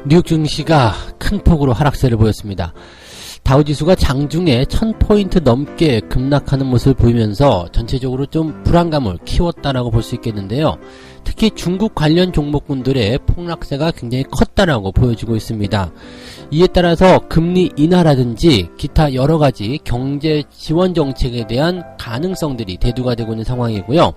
뉴욕 증시가 큰 폭으로 하락세를 보였습니다. 다우지수가 장중에 1000포인트 넘게 급락하는 모습을 보이면서 전체적으로 좀 불안감을 키웠다라고 볼 수 있겠는데요. 특히 중국 관련 종목군들의 폭락세가 굉장히 컸다라고 보여지고 있습니다. 이에 따라서 금리 인하라든지 기타 여러가지 경제 지원 정책에 대한 가능성들이 대두가 되고 있는 상황이고요.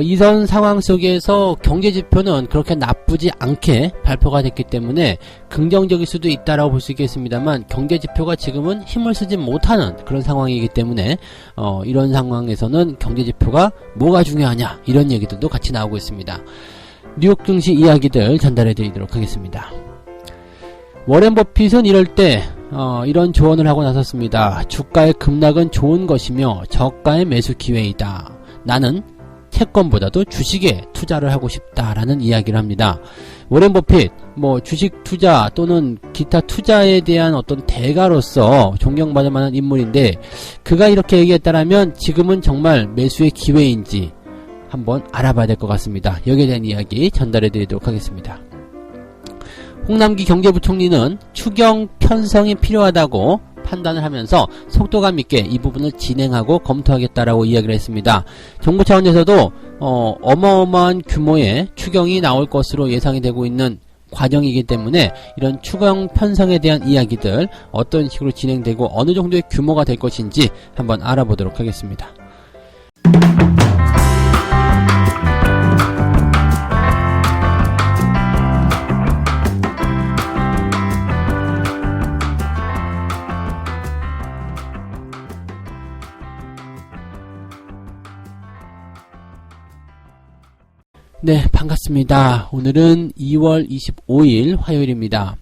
이런 상황 속에서 경제지표는 그렇게 나쁘지 않게 발표가 됐기 때문에 긍정적일 수도 있다라고 볼 수 있겠습니다만, 경제지표가 지금은 힘을 쓰지 못하는 그런 상황이기 때문에 이런 상황에서는 경제지표가 뭐가 중요하냐, 이런 얘기들도 같이 나오고 있습니다. 뉴욕 증시 이야기들 전달해 드리도록 하겠습니다. 워렌 버핏은 이럴 때 이런 조언을 하고 나섰습니다. 주가의 급락은 좋은 것이며 저가의 매수 기회이다. 나는 채권보다도 주식에 투자를 하고 싶다라는 이야기를 합니다. 워렌 버핏, 주식 투자 또는 기타 투자에 대한 어떤 대가로서 존경받을 만한 인물인데, 그가 이렇게 얘기했다라면 지금은 정말 매수의 기회인지 한번 알아봐야 될 것 같습니다. 여기에 대한 이야기 전달해 드리도록 하겠습니다. 홍남기 경제부총리는 추경 편성이 필요하다고 판단을 하면서 속도감 있게 이 부분을 진행하고 검토하겠다라고 이야기를 했습니다. 정부 차원에서도 어마어마한 규모의 추경이 나올 것으로 예상이 되고 있는 과정이기 때문에 이런 추경 편성에 대한 이야기들 어떤 식으로 진행되고 어느 정도의 규모가 될 것인지 한번 알아보도록 하겠습니다. 네, 반갑습니다. 오늘은 2월 25일 화요일입니다.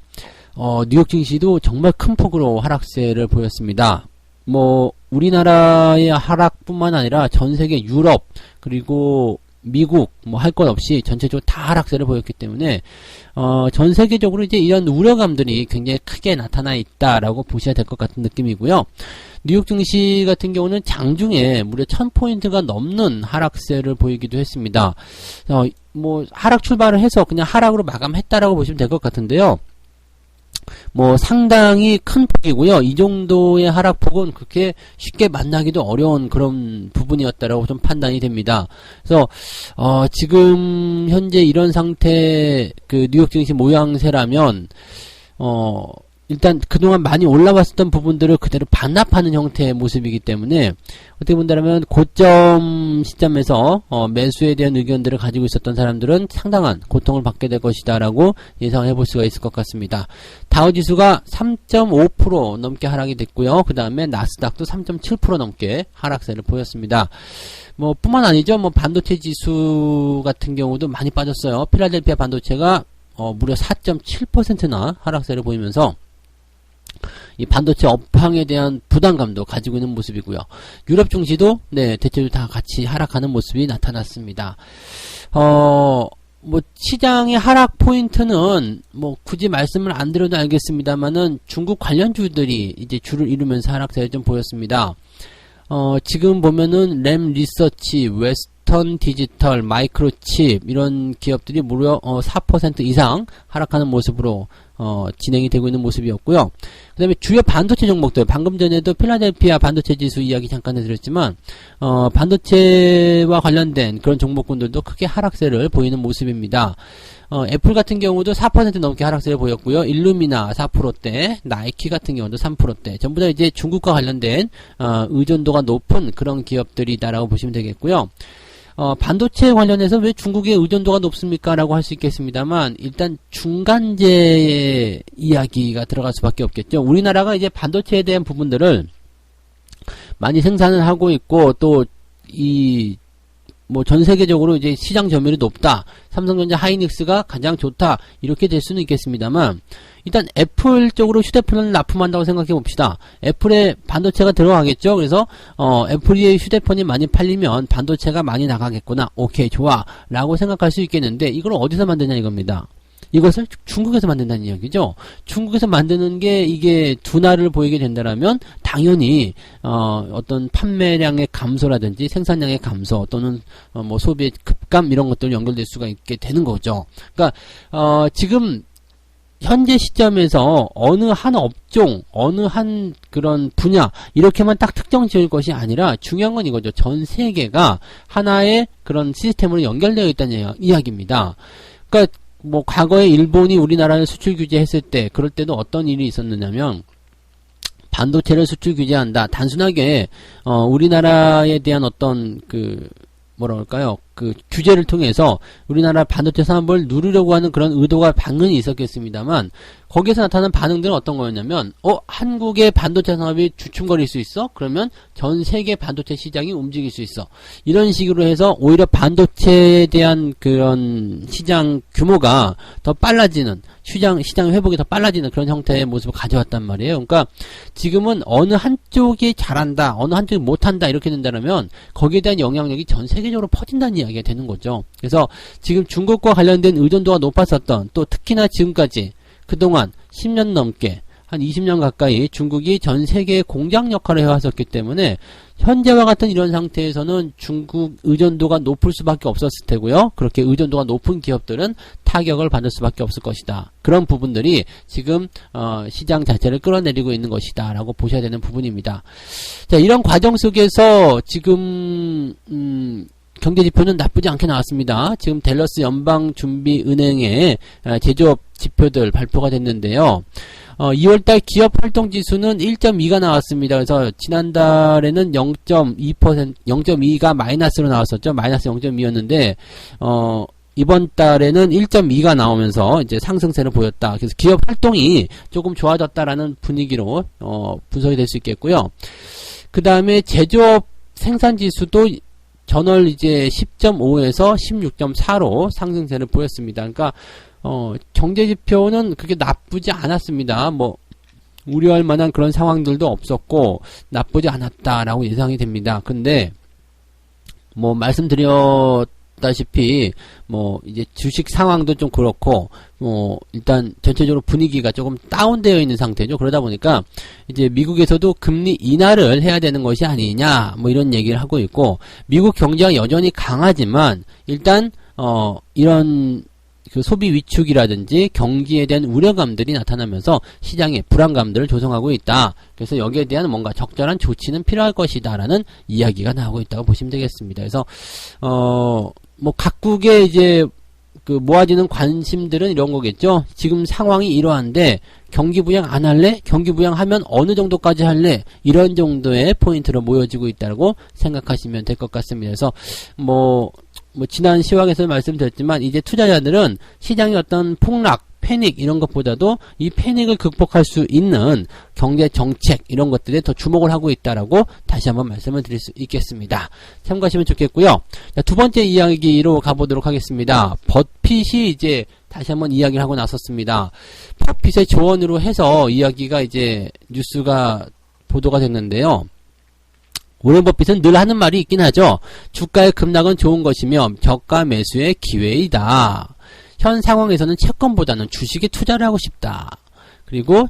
뉴욕 증시도 정말 큰 폭으로 하락세를 보였습니다. 우리나라의 하락뿐만 아니라 전 세계 유럽 그리고 미국 할 것 없이 전체적으로 다 하락세를 보였기 때문에 전 세계적으로 이제 이런 우려감들이 굉장히 크게 나타나 있다라고 보셔야 될 것 같은 느낌이고요. 뉴욕 증시 같은 경우는 장중에 무려 1000포인트가 넘는 하락세를 보이기도 했습니다. 하락 출발을 해서 그냥 하락으로 마감했다라고 보시면 될 것 같은데요. 상당히 큰 폭이고요. 이 정도의 하락폭은 그렇게 쉽게 만나기도 어려운 그런 부분이었다라고 좀 판단이 됩니다. 그래서 지금 현재 이런 상태 뉴욕 증시 모양새라면 일단 그동안 많이 올라왔었던 부분들을 그대로 반납하는 형태의 모습이기 때문에 어떻게 본다면 고점 시점에서 매수에 대한 의견들을 가지고 있었던 사람들은 상당한 고통을 받게 될 것이다 라고 예상해 볼 수가 있을 것 같습니다. 다우지수가 3.5% 넘게 하락이 됐고요. 그 다음에 나스닥도 3.7% 넘게 하락세를 보였습니다. 뿐만 아니죠. 반도체 지수 같은 경우도 많이 빠졌어요. 필라델피아 반도체가 무려 4.7%나 하락세를 보이면서 이 반도체 업황에 대한 부담감도 가지고 있는 모습이고요. 유럽 증시도 대체로 다 같이 하락하는 모습이 나타났습니다. 시장의 하락 포인트는 굳이 말씀을 안 드려도 알겠습니다만은 중국 관련주들이 이제 주를 이루면서 하락세를 좀 보였습니다. 지금 보면은 램 리서치, 웨스턴 디지털, 마이크로칩 이런 기업들이 무려 4% 이상 하락하는 모습으로 진행이 되고 있는 모습이었고요. 그 다음에 주요 반도체 종목들, 방금 전에도 필라델피아 반도체 지수 이야기 잠깐 해드렸지만 반도체와 관련된 그런 종목군들도 크게 하락세를 보이는 모습입니다. 애플 같은 경우도 4% 넘게 하락세를 보였고요. 일루미나 4%대, 나이키 같은 경우도 3%대, 전부 다 이제 중국과 관련된 의존도가 높은 그런 기업들이다라고 보시면 되겠고요. 반도체 관련해서 왜 중국의 의존도가 높습니까? 라고 할 수 있겠습니다만, 일단 중간재의 이야기가 들어갈 수밖에 없겠죠. 우리나라가 이제 반도체에 대한 부분들을 많이 생산을 하고 있고, 또 전 세계적으로 이제 시장 점유율이 높다, 삼성전자 하이닉스가 가장 좋다, 이렇게 될 수는 있겠습니다만, 일단 애플 쪽으로 휴대폰을 납품한다고 생각해 봅시다. 애플에 반도체가 들어가겠죠. 그래서 애플의 휴대폰이 많이 팔리면 반도체가 많이 나가겠구나, 오케이 좋아 라고 생각할 수 있겠는데, 이걸 어디서 만드냐 이겁니다. 이것을 중국에서 만든다는 이야기죠. 중국에서 만드는 게 이게 둔화를 보이게 된다라면 당연히 어떤 판매량의 감소라든지 생산량의 감소 또는 소비의 급감 이런 것들 연결될 수가 있게 되는 거죠. 그러니까 지금 현재 시점에서 어느 한 업종, 어느 한 그런 분야, 이렇게만 딱 특정 지을 것이 아니라 중요한 건 이거죠. 전 세계가 하나의 그런 시스템으로 연결되어 있다는 이야기입니다. 그러니까 뭐 과거에 일본이 우리나라를 수출 규제했을 때, 그럴 때도 어떤 일이 있었느냐면, 반도체를 수출 규제한다. 단순하게 우리나라에 대한 어떤 뭐라 그럴까요? 규제를 통해서 우리나라 반도체 산업을 누르려고 하는 그런 의도가 당연히 있었겠습니다만, 거기에서 나타난 반응들은 어떤 거였냐면, 한국의 반도체 산업이 주춤거릴 수 있어? 그러면 전 세계 반도체 시장이 움직일 수 있어. 이런 식으로 해서 오히려 반도체에 대한 그런 시장 규모가 더 빨라지는, 시장 회복이 더 빨라지는 그런 형태의 모습을 가져왔단 말이에요. 그러니까 지금은 어느 한쪽이 잘한다, 어느 한쪽이 못한다 이렇게 된다면 거기에 대한 영향력이 전 세계적으로 퍼진다는 이야기가 되는 거죠. 그래서 지금 중국과 관련된 의존도가 높았었던, 또 특히나 지금까지 그동안 10년 넘게 한 20년 가까이 중국이 전 세계의 공장 역할을 해왔었기 때문에 현재와 같은 이런 상태에서는 중국 의존도가 높을 수밖에 없었을 테고요. 그렇게 의존도가 높은 기업들은 타격을 받을 수밖에 없을 것이다. 그런 부분들이 지금 시장 자체를 끌어내리고 있는 것이다 라고 보셔야 되는 부분입니다. 자, 이런 과정 속에서 지금 경제지표는 나쁘지 않게 나왔습니다. 지금 댈러스 연방준비은행의 제조업 지표들 발표가 됐는데요. 2월달 기업활동지수는 1.2가 나왔습니다. 그래서 지난달에는 0.2가 마이너스로 나왔었죠. 마이너스 0.2였는데 이번 달에는 1.2가 나오면서 이제 상승세를 보였다. 그래서 기업 활동이 조금 좋아졌다라는 분위기로 분석이 될 수 있겠고요. 그 다음에 제조업 생산지수도 전월 이제 10.5에서 16.4로 상승세를 보였습니다. 그러니까 경제지표는 그렇게 나쁘지 않았습니다. 뭐 우려할 만한 그런 상황들도 없었고 나쁘지 않았다라고 예상이 됩니다. 근데 뭐 말씀드렸다시피 뭐 이제 주식 상황도 좀 그렇고 일단 전체적으로 분위기가 조금 다운되어 있는 상태죠. 그러다 보니까 이제 미국에서도 금리 인하를 해야 되는 것이 아니냐 뭐 이런 얘기를 하고 있고, 미국 경제가 여전히 강하지만 일단 이런 소비 위축이라든지 경기에 대한 우려감들이 나타나면서 시장에 불안감들을 조성하고 있다. 그래서 여기에 대한 뭔가 적절한 조치는 필요할 것이다 라는 이야기가 나오고 있다고 보시면 되겠습니다. 그래서 뭐 각국의 이제 모아지는 관심들은 이런 거겠죠. 지금 상황이 이러한데 경기 부양 안 할래? 경기 부양하면 어느 정도까지 할래? 이런 정도의 포인트로 모여지고 있다고 생각하시면 될 것 같습니다. 그래서 뭐 지난 시황에서 말씀드렸지만 이제 투자자들은 시장의 어떤 폭락, 패닉 이런 것보다도 이 패닉을 극복할 수 있는 경제 정책 이런 것들에 더 주목을 하고 있다라고 다시 한번 말씀을 드릴 수 있겠습니다. 참고하시면 좋겠고요. 자, 두 번째 이야기로 가보도록 하겠습니다. 버핏이 이제 다시 한번 이야기를 하고 나섰습니다. 버핏의 조언으로 해서 이야기가 이제 뉴스가 보도가 됐는데요. 워렌 버핏은 늘 하는 말이 있긴 하죠. 주가의 급락은 좋은 것이며 저가 매수의 기회이다. 현 상황에서는 채권보다는 주식에 투자를 하고 싶다. 그리고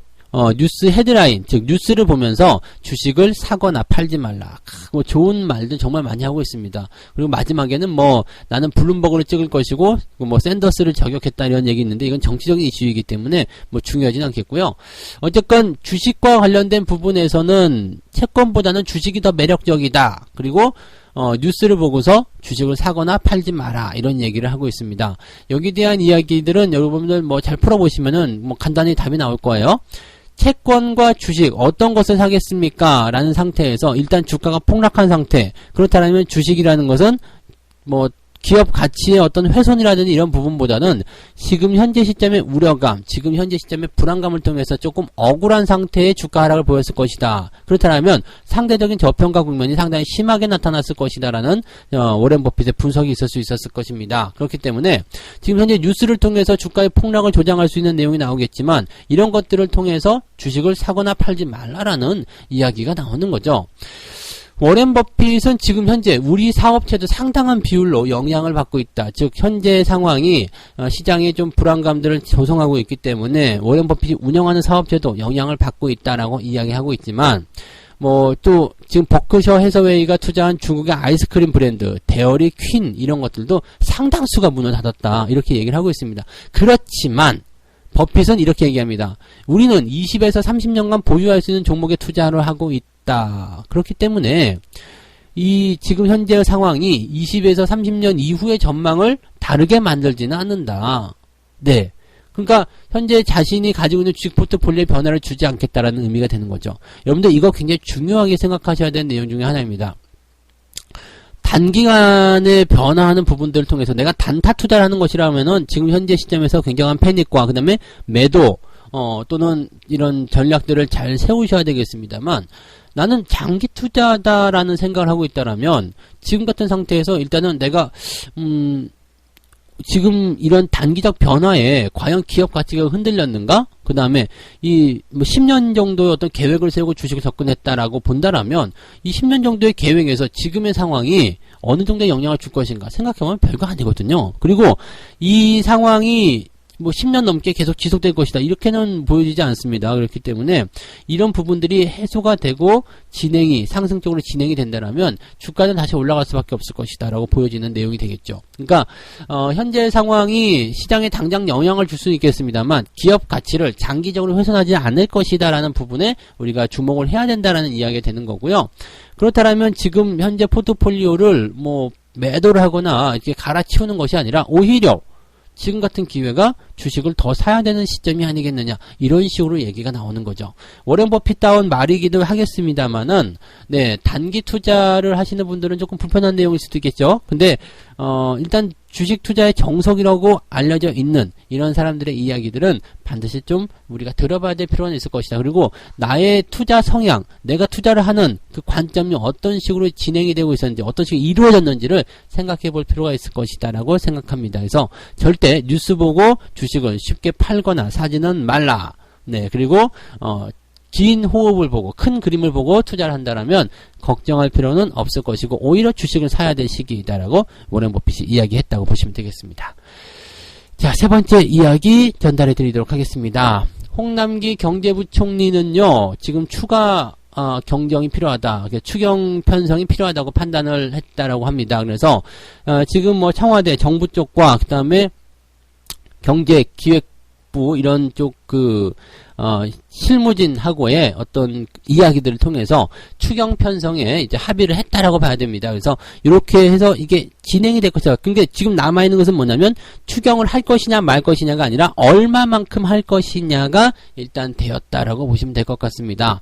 뉴스 헤드라인, 즉 뉴스를 보면서 주식을 사거나 팔지 말라. 뭐 좋은 말들 정말 많이 하고 있습니다. 그리고 마지막에는 뭐 나는 블룸버그를 찍을 것이고 뭐 샌더스를 저격했다 이런 얘기 있는데 이건 정치적인 이슈이기 때문에 뭐 중요하진 않겠고요. 어쨌건 주식과 관련된 부분에서는 채권보다는 주식이 더 매력적이다. 그리고 뉴스를 보고서 주식을 사거나 팔지 마라 이런 얘기를 하고 있습니다. 여기에 대한 이야기들은 여러분들 뭐 잘 풀어보시면은 뭐 간단히 답이 나올 거예요. 채권과 주식 어떤 것을 사겠습니까? 라는 상태에서 일단 주가가 폭락한 상태. 그렇다면 주식이라는 것은 뭐 기업 가치의 어떤 훼손이라든지 이런 부분보다는 지금 현재 시점의 우려감, 지금 현재 시점의 불안감을 통해서 조금 억울한 상태의 주가 하락을 보였을 것이다. 그렇다면 상대적인 저평가 국면이 상당히 심하게 나타났을 것이다라는 워렌 버핏의 분석이 있을 수 있었을 것입니다. 그렇기 때문에 지금 현재 뉴스를 통해서 주가의 폭락을 조장할 수 있는 내용이 나오겠지만 이런 것들을 통해서 주식을 사거나 팔지 말라라는 이야기가 나오는 거죠. 워렌 버핏은 지금 현재 우리 사업체도 상당한 비율로 영향을 받고 있다. 즉 현재 상황이 시장에 좀 불안감들을 조성하고 있기 때문에 워렌 버핏이 운영하는 사업체도 영향을 받고 있다라고 이야기하고 있지만 뭐 또 지금 버크셔 해서웨이가 투자한 중국의 아이스크림 브랜드 데어리 퀸 이런 것들도 상당수가 문을 닫았다 이렇게 얘기를 하고 있습니다. 그렇지만 버핏은 이렇게 얘기합니다. 우리는 20에서 30년간 보유할 수 있는 종목에 투자를 하고 있다. 그렇기 때문에 이 지금 현재의 상황이 20에서 30년 이후의 전망을 다르게 만들지는 않는다. 네. 그러니까 현재 자신이 가지고 있는 주식 포트폴리오의 변화를 주지 않겠다라는 의미가 되는 거죠. 여러분들 이거 굉장히 중요하게 생각하셔야 되는 내용 중에 하나입니다. 단기간에 변화하는 부분들을 통해서 내가 단타 투자를 하는 것이라면은 지금 현재 시점에서 굉장한 패닉과 그 다음에 매도 또는 이런 전략들을 잘 세우셔야 되겠습니다만, 나는 장기 투자다라는 생각을 하고 있다라면 지금 같은 상태에서 일단은 내가 지금 이런 단기적 변화에 과연 기업 가치가 흔들렸는가? 그 다음에 이 10년 정도의 어떤 계획을 세우고 주식을 접근했다라고 본다라면 이 10년 정도의 계획에서 지금의 상황이 어느 정도의 영향을 줄 것인가 생각해보면 별거 아니거든요. 그리고 이 상황이 뭐 10년 넘게 계속 지속될 것이다, 이렇게는 보여지지 않습니다. 그렇기 때문에 이런 부분들이 해소가 되고 상승적으로 진행이 된다면 주가는 다시 올라갈 수밖에 없을 것이다 라고 보여지는 내용이 되겠죠. 그러니까 현재 상황이 시장에 당장 영향을 줄 수는 있겠습니다만 기업 가치를 장기적으로 훼손하지 않을 것이다 라는 부분에 우리가 주목을 해야 된다라는 이야기가 되는 거고요. 그렇다면 지금 현재 포트폴리오를 뭐 매도를 하거나 이렇게 갈아치우는 것이 아니라 오히려 지금 같은 기회가 주식을 더 사야 되는 시점이 아니겠느냐, 이런 식으로 얘기가 나오는 거죠. 워렌 버핏다운 말이기도 하겠습니다만은, 네, 단기 투자를 하시는 분들은 조금 불편한 내용일 수도 있겠죠. 근데 일단 주식 투자의 정석이라고 알려져 있는 이런 사람들의 이야기들은 반드시 좀 우리가 들어봐야 될 필요는 있을 것이다. 그리고 나의 투자 성향, 내가 투자를 하는 그 관점이 어떤 식으로 진행이 되고 있었는지, 어떤 식으로 이루어졌는지를 생각해 볼 필요가 있을 것이다 라고 생각합니다. 그래서 절대 뉴스 보고 주식을 쉽게 팔거나 사지는 말라. 네, 그리고 긴 호흡을 보고 큰 그림을 보고 투자를 한다라면 걱정할 필요는 없을 것이고 오히려 주식을 사야 될 시기이다라고 워렌 버핏이 이야기했다고 보시면 되겠습니다. 자, 세 번째 이야기 전달해 드리도록 하겠습니다. 홍남기 경제부총리는요, 지금 추가 경정이 필요하다, 추경 편성이 필요하다고 판단을 했다라고 합니다. 그래서 지금 뭐 청와대 정부 쪽과 그 다음에 경제기획부 이런 쪽 실무진하고의 어떤 이야기들을 통해서 추경 편성에 이제 합의를 했다라고 봐야 됩니다. 그래서 이렇게 해서 이게 진행이 될 것이다. 근데 지금 남아있는 것은 뭐냐면 추경을 할 것이냐 말 것이냐가 아니라 얼마만큼 할 것이냐가 일단 되었다라고 보시면 될 것 같습니다.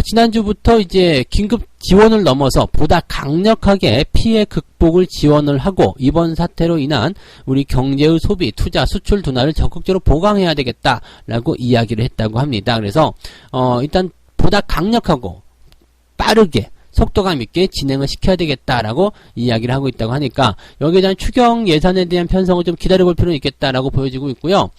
지난주부터 이제 긴급 지원을 넘어서 보다 강력하게 피해 극복을 지원을 하고 이번 사태로 인한 우리 경제의 소비, 투자, 수출 둔화를 적극적으로 보강해야 되겠다라고 이야기를 했다고 합니다. 그래서 일단 보다 강력하고 빠르게 속도감 있게 진행을 시켜야 되겠다라고 이야기를 하고 있다고 하니까 여기에 대한 추경 예산에 대한 편성을 좀 기다려볼 필요는 있겠다라고 보여지고 있고요.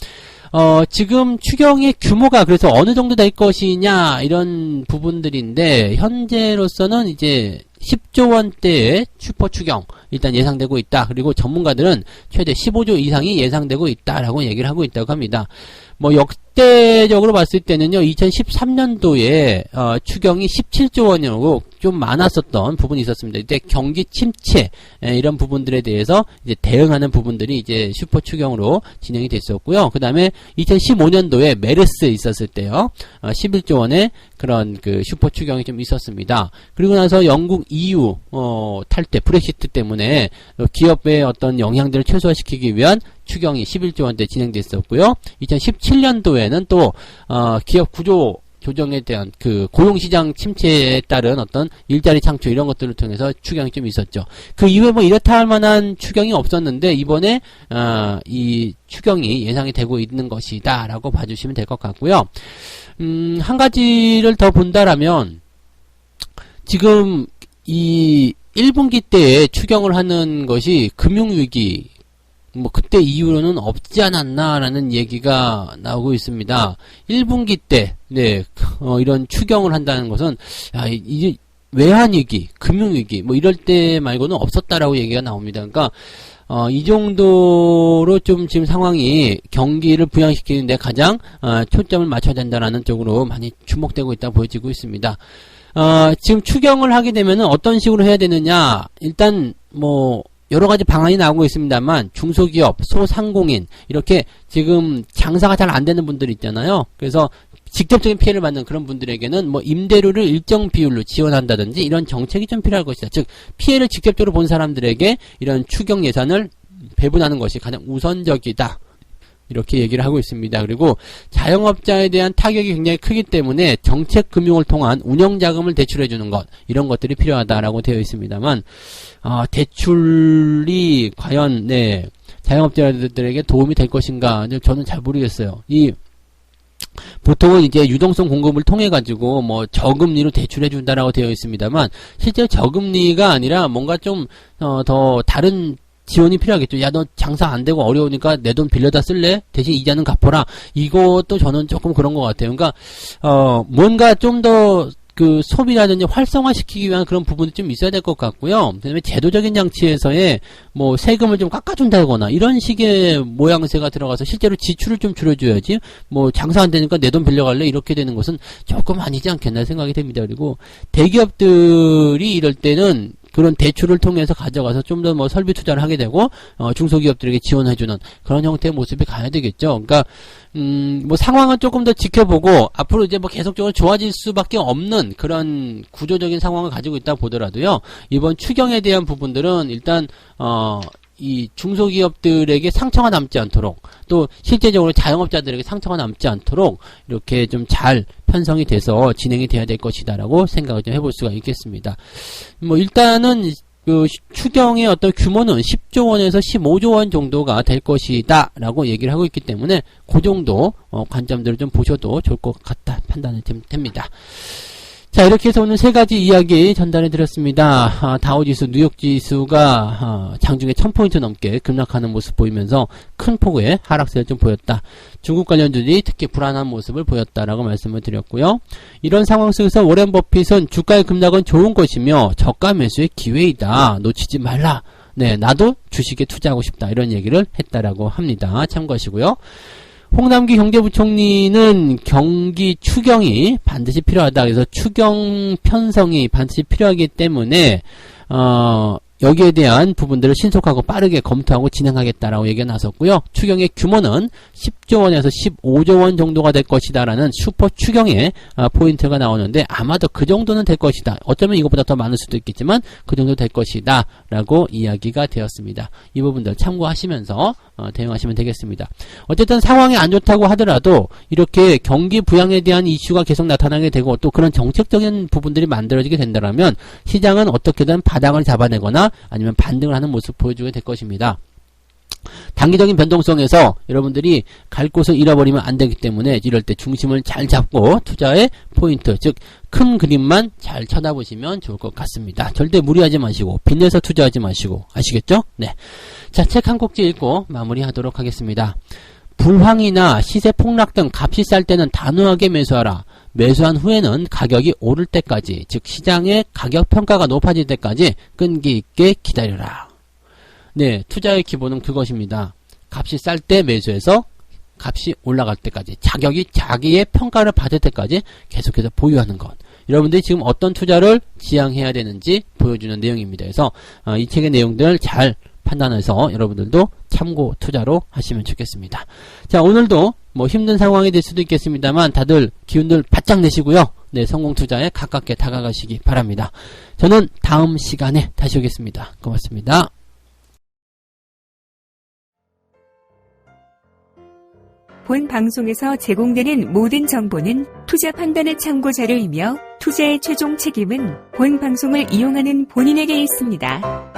지금 추경의 규모가 그래서 어느 정도 될 것이냐 이런 부분들인데 현재로서는 이제 10조 원대의 슈퍼 추경 일단 예상되고 있다. 그리고 전문가들은 최대 15조 이상이 예상되고 있다라고 얘기를 하고 있다고 합니다. 뭐 역대적으로 봤을 때는요, 2013년도에 추경이 17조 원이라고 좀 많았었던 부분이 있었습니다. 이때 경기 침체 이런 부분들에 대해서 이제 대응하는 부분들이 이제 슈퍼 추경으로 진행이 됐었고요. 그 다음에 2015년도에 메르스 있었을 때요, 11조 원의 그런 그 슈퍼 추경이 좀 있었습니다. 그리고 나서 영국 EU 탈퇴 브렉시트 때문에 기업의 어떤 영향들을 최소화시키기 위한 추경이 11조 원대 진행됐었고요. 2017년도에는 또 기업 구조 조정에 대한 그 고용시장 침체에 따른 어떤 일자리 창출 이런 것들을 통해서 추경이 좀 있었죠. 그 이후에 뭐 이렇다 할 만한 추경이 없었는데 이번에 이 추경이 예상이 되고 있는 것이다 라고 봐주시면 될 것 같고요. 한 가지를 더 본다라면 지금 이 1분기 때에 추경을 하는 것이 금융위기 뭐 그때 이후로는 없지 않았나라는 얘기가 나오고 있습니다. 1분기 때 네, 이런 추경을 한다는 것은 이제 외환위기, 금융위기 뭐 이럴 때 말고는 없었다라고 얘기가 나옵니다. 그러니까 이 정도로 좀 지금 상황이 경기를 부양시키는데 가장 초점을 맞춰야 된다라는 쪽으로 많이 주목되고 있다고 보여지고 있습니다. 지금 추경을 하게 되면은 어떤 식으로 해야 되느냐, 일단 뭐 여러 가지 방안이 나오고 있습니다만 중소기업, 소상공인 이렇게 지금 장사가 잘 안 되는 분들 있잖아요. 그래서 직접적인 피해를 받는 그런 분들에게는 뭐 임대료를 일정 비율로 지원한다든지 이런 정책이 좀 필요할 것이다. 즉 피해를 직접적으로 본 사람들에게 이런 추경 예산을 배분하는 것이 가장 우선적이다. 이렇게 얘기를 하고 있습니다. 그리고 자영업자에 대한 타격이 굉장히 크기 때문에 정책금융을 통한 운영자금을 대출해주는 것 이런 것들이 필요하다라고 되어 있습니다만 대출이 과연 자영업자들에게 도움이 될 것인가 저는 잘 모르겠어요. 보통은 이제 유동성 공급을 통해 가지고 뭐 저금리로 대출해 준다라고 되어 있습니다만 실제 저금리가 아니라 뭔가 좀 더 다른 지원이 필요하겠죠. 야, 너 장사 안 되고 어려우니까 내 돈 빌려다 쓸래? 대신 이자는 갚아라. 이것도 저는 조금 그런 것 같아요. 그러니까 뭔가 좀 더 그 소비라든지 활성화시키기 위한 그런 부분이 좀 있어야 될 것 같고요. 그다음에 제도적인 장치에서의 뭐 세금을 좀 깎아준다거나 이런 식의 모양새가 들어가서 실제로 지출을 좀 줄여줘야지. 뭐 장사 안 되니까 내 돈 빌려갈래? 이렇게 되는 것은 조금 아니지 않겠나 생각이 됩니다. 그리고 대기업들이 이럴 때는 그런 대출을 통해서 가져가서 좀 더 뭐 설비 투자를 하게 되고 중소기업들에게 지원해주는 그런 형태의 모습이 가야 되겠죠. 그러니까 뭐 상황은 조금 더 지켜보고 앞으로 이제 뭐 계속적으로 좋아질 수밖에 없는 그런 구조적인 상황을 가지고 있다 보더라도요. 이번 추경에 대한 부분들은 일단 이 중소기업들에게 상처가 남지 않도록 또 실제적으로 자영업자들에게 상처가 남지 않도록 이렇게 좀 잘 편성이 돼서 진행이 돼야 될 것이다라고 생각을 좀 해볼 수가 있겠습니다. 뭐 일단은 그 추경의 어떤 규모는 10조 원에서 15조 원 정도가 될 것이다 라고 얘기를 하고 있기 때문에 그 정도 관점들을 좀 보셔도 좋을 것 같다 판단이 됩니다. 자, 이렇게 해서 오늘 세 가지 이야기 전달해 드렸습니다. 다우지수, 뉴욕지수가 장중에 1000포인트 넘게 급락하는 모습 보이면서 큰 폭의 하락세를 좀 보였다. 중국 관련주들이 특히 불안한 모습을 보였다라고 말씀을 드렸고요. 이런 상황 속에서 워렌 버핏은 주가의 급락은 좋은 것이며 저가 매수의 기회이다. 놓치지 말라. 네, 나도 주식에 투자하고 싶다. 이런 얘기를 했다라고 합니다. 참고하시고요. 홍남기 경제부총리는 경기 추경이 반드시 필요하다. 그래서 추경 편성이 반드시 필요하기 때문에 여기에 대한 부분들을 신속하고 빠르게 검토하고 진행하겠다라고 얘기가 나섰고요. 추경의 규모는 10조 원에서 15조 원 정도가 될 것이다라는 슈퍼 추경의 포인트가 나오는데 아마도 그 정도는 될 것이다. 어쩌면 이것보다 더 많을 수도 있겠지만 그 정도 될 것이다 라고 이야기가 되었습니다. 이 부분들 참고하시면서 대응하시면 되겠습니다. 어쨌든 상황이 안 좋다고 하더라도 이렇게 경기 부양에 대한 이슈가 계속 나타나게 되고 또 그런 정책적인 부분들이 만들어지게 된다면 시장은 어떻게든 바닥을 잡아내거나 아니면 반등을 하는 모습을 보여주게 될 것입니다. 단기적인 변동성에서 여러분들이 갈 곳을 잃어버리면 안 되기 때문에 이럴 때 중심을 잘 잡고 투자의 포인트, 즉 큰 그림만 잘 쳐다보시면 좋을 것 같습니다. 절대 무리하지 마시고 빚내서 투자하지 마시고 아시겠죠? 네. 자, 책 한 꼭지 읽고 마무리하도록 하겠습니다. 불황이나 시세 폭락 등 값이 쌀 때는 단호하게 매수하라. 매수한 후에는 가격이 오를 때까지, 즉 시장의 가격 평가가 높아질 때까지 끈기 있게 기다려라. 네, 투자의 기본은 그것입니다. 값이 쌀 때 매수해서 값이 올라갈 때까지, 자격이 자기의 평가를 받을 때까지 계속해서 보유하는 것. 여러분들이 지금 어떤 투자를 지향해야 되는지 보여주는 내용입니다. 그래서 이 책의 내용들을 잘 판단해서 여러분들도 참고 투자로 하시면 좋겠습니다. 자, 오늘도 뭐 힘든 상황이 될 수도 있겠습니다만 다들 기운들 바짝 내시고요. 네, 성공 투자에 가깝게 다가가시기 바랍니다. 저는 다음 시간에 다시 오겠습니다. 고맙습니다. 본 방송에서 제공되는 모든 정보는 투자 판단의 참고 자료이며 투자의 최종 책임은 본 방송을 이용하는 본인에게 있습니다.